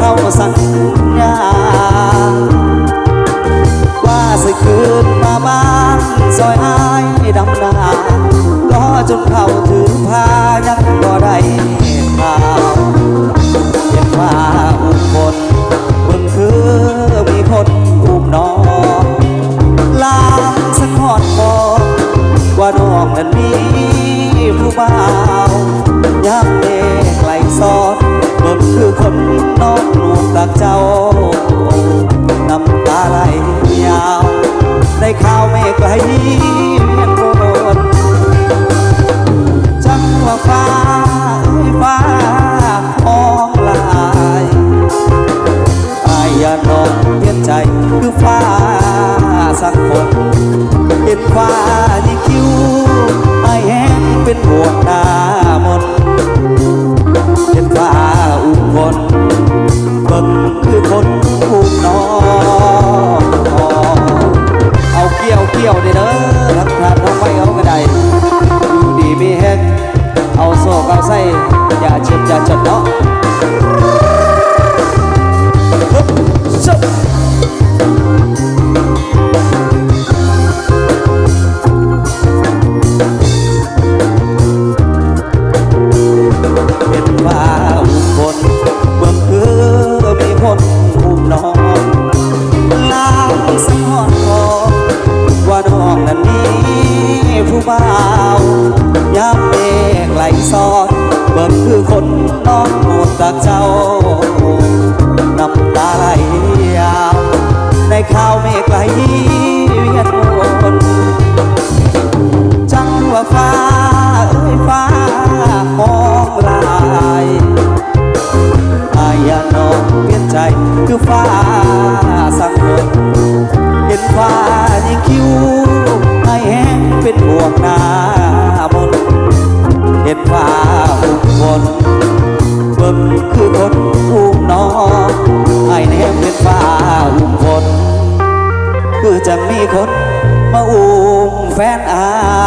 เขาสัญญาว่าสิคืนมาบ้านซอยอายดำนาก็จนเขาถือพายังบ่ได้ข่าวเห็นว่าอุ้มคนเบิ่งคือมีคนอุ้มน้องลางสักหอดบอกว่าน้องนั้นมีผู้บ่าวยามเด็กไหลซอดเบิ่งคือคนน้องลูกจากเจ้าน้ำตาไหลยาวได้ข่าวไม่ไกลเวียนวนจังว่าฟ้าฟ้ามองลายอายอย่านอนเพียนใจคือฟ้าสักคนเห็นฟ้ายิ่งคิ้วอายแห้งเป็นห่วงหน้ามนเห็นฟ้าอุ้มคนเบิ่งคือคนอุ้มน้องเอาเกี่ยวเด้อรักทานน้องไว้เอากระไดอยู่ดีมีแห้งเอาโซ่เอาไส้อย่าเจ็บอย่าจดเนาะเห็นว่าอุ้มคนเบิ่งคือมีคนอุ้มน้องลางสังหรณ์คอว่าน้องนั้นมีผู้บ่าวยามเมฆไหลซ้อนเบิ่งคือคนน้องโปรดจากเจ้าน้ำตาไหลยาวในข่าวเมฆไหลเวียนวนจังว่าฟ้าฟ้ามองลายอายอย่านอนเปลี่ยนใจคือฟ้าสังหรณ์เห็นฟ้ายิ่งคิ้วอายแห้งเป็นห่วงหน้ามนเห็นฟ้าอุ้มคนเบิ่งคือคนอุ้มน้องอายแนมเป็นฟ้าอุ้มคนคือจะมีคนมาอุ้มแฟนอาย